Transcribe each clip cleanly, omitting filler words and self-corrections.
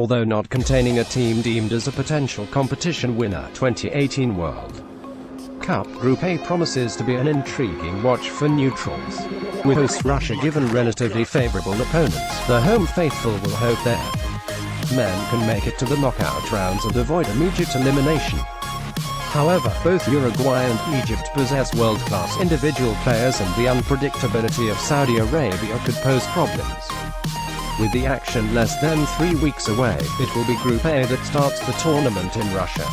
although not containing a team deemed as a potential competition winner. 2018 World Cup Group A promises to be an intriguing watch for neutrals. With host Russia given relatively favorable opponents, the home faithful will hope their men can make it to the knockout rounds and avoid immediate elimination. However, both Uruguay and Egypt possess world-class individual players, and the unpredictability of Saudi Arabia could pose problems. With the action less than 3 weeks away, it will be Group A that starts the tournament in Russia.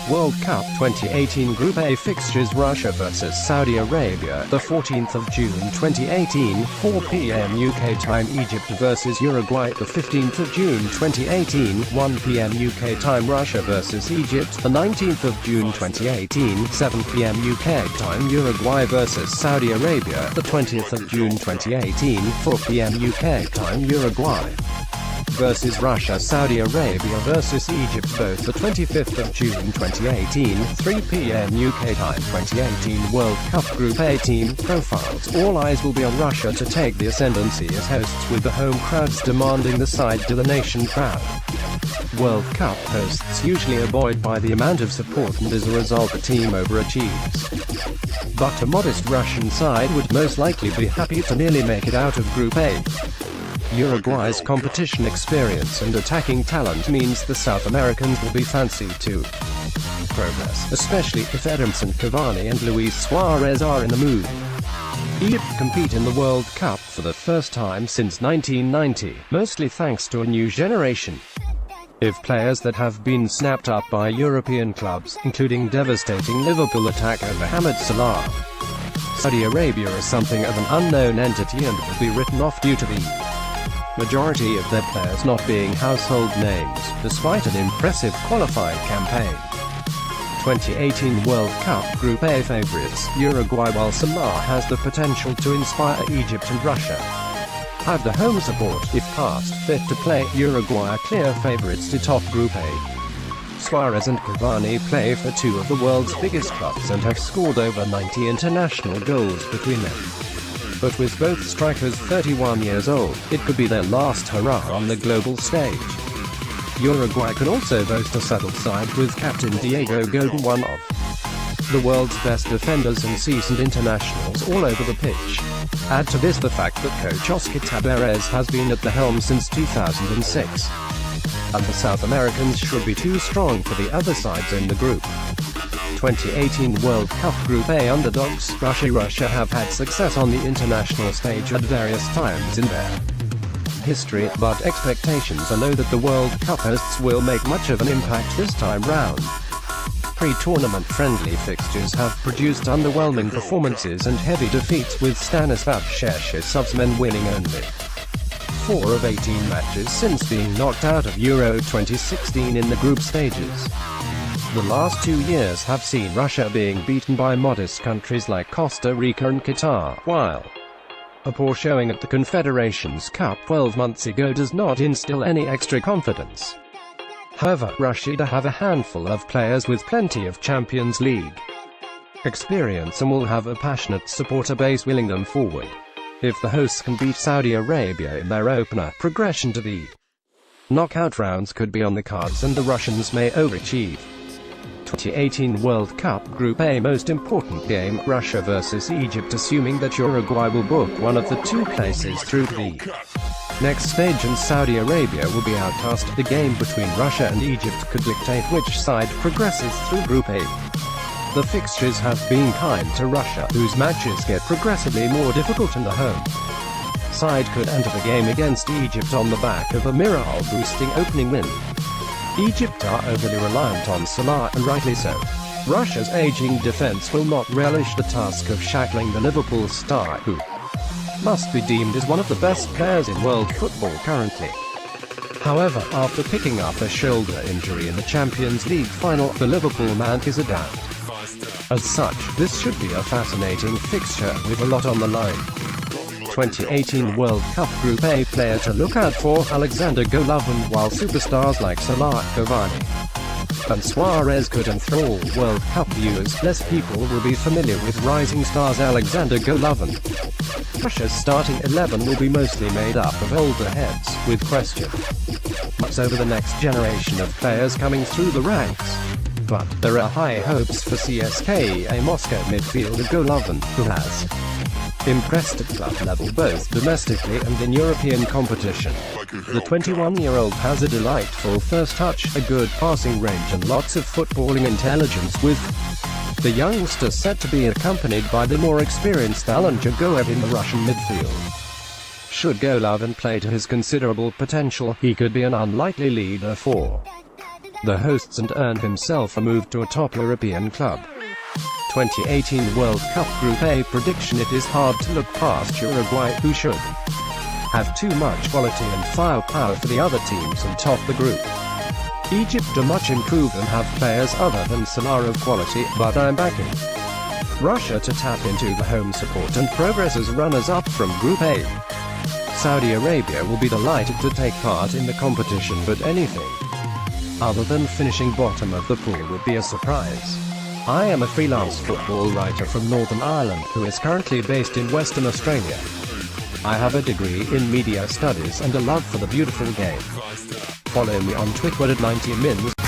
World Cup 2018 Group A fixtures: Russia vs Saudi Arabia, the 14th of June 2018, 4 p.m. UK time. Egypt vs Uruguay, the 15th of June 2018, 1 p.m. UK time. Russia vs Egypt, the 19th of June 2018, 7 p.m. UK time. Uruguay vs Saudi Arabia, the 20th of June 2018, 4 p.m. UK time. Uruguay versus Russia. Saudi Arabia versus Egypt, both the 25th of June 2018, 3 p.m. UK time. 2018 World Cup Group A team profiles: all eyes will be on Russia to take the ascendancy as hosts, with the home crowds demanding the side to the nation proud. World Cup hosts usually are buoyed by the amount of support, and as a result the team overachieves. But a modest Russian side would most likely be happy to nearly make it out of Group A. Uruguay's competition experience and attacking talent means the South Americans will be fancied to progress, especially if Edinson Cavani and Luis Suarez are in the mood. Egypt compete in the World Cup for the first time since 1990, mostly thanks to a new generation of players that have been snapped up by European clubs, including devastating Liverpool attacker Mohamed Salah. Saudi Arabia is something of an unknown entity and will be written off due to the majority of their players not being household names, despite an impressive qualifying campaign. 2018 World Cup Group A favorites: Uruguay. While Salah has the potential to inspire Egypt and Russia, have the home support, if past fit to play. Uruguay are clear favorites to top Group A. Suarez and Cavani play for two of the world's biggest clubs and have scored over 90 international goals between them. But with both strikers 31 years old, it could be their last hurrah on the global stage. Uruguay can also boast a subtle side with captain Diego Godin, one of the world's best defenders and seasoned internationals all over the pitch. Add to this the fact that coach Oscar Tabarez has been at the helm since 2006. And the South Americans should be too strong for the other sides in the group. 2018 World Cup Group A underdogs: Russia have had success on the international stage at various times in their history, but expectations are low that the World Cup hosts will make much of an impact this time round. Pre-tournament friendly fixtures have produced underwhelming performances and heavy defeats, with Stanislav Cherchesov's men winning only 4 of 18 matches since being knocked out of Euro 2016 in the group stages. The last 2 years have seen Russia being beaten by modest countries like Costa Rica and Qatar, while a poor showing at the Confederations Cup 12 months ago does not instill any extra confidence. However, Russia have a handful of players with plenty of Champions League experience and will have a passionate supporter base willing them forward. If the hosts can beat Saudi Arabia in their opener, progression to the knockout rounds could be on the cards and the Russians may overachieve. 2018 World Cup Group A most important game: Russia vs Egypt. Assuming that Uruguay will book one of the two places through the next stage and Saudi Arabia will be outcast, the game between Russia and Egypt could dictate which side progresses through Group A. The fixtures have been kind to Russia, whose matches get progressively more difficult, and the home side could enter the game against Egypt on the back of a morale-boosting opening win. Egypt are overly reliant on Salah, and rightly so. Russia's aging defense will not relish the task of shackling the Liverpool star, who must be deemed as one of the best players in world football currently. However, after picking up a shoulder injury in the Champions League final, the Liverpool man is a doubt. As such, this should be a fascinating fixture with a lot on the line. 2018 World Cup Group A player to look out for: Alexander Golovin. While superstars like Salah, Cavani, and Suarez could enthrall World Cup viewers, less people will be familiar with rising stars Alexander Golovin. Russia's starting 11 will be mostly made up of older heads, with question develops over the next generation of players coming through the ranks. But there are high hopes for CSKA Moscow midfielder Golovin, who has impressed at club level both domestically and in European competition. The 21-year-old has a delightful first touch, a good passing range and lots of footballing intelligence, with the youngster set to be accompanied by the more experienced Alan Jagoev in the Russian midfield. Should Golovin play to his considerable potential, he could be an unlikely leader for the hosts and earn himself a move to a top European club. 2018 World Cup Group A prediction: it is hard to look past Uruguay, who should have too much quality and firepower for the other teams and top the group. Egypt are much improved and have players other than Salah of quality, but I'm backing Russia to tap into the home support and progress as runners-up from Group A. Saudi Arabia will be delighted to take part in the competition, but anything other than finishing bottom of the pool would be a surprise. I am a freelance football writer from Northern Ireland who is currently based in Western Australia. I have a degree in media studies and a love for the beautiful game. Follow me on Twitter at 90mins.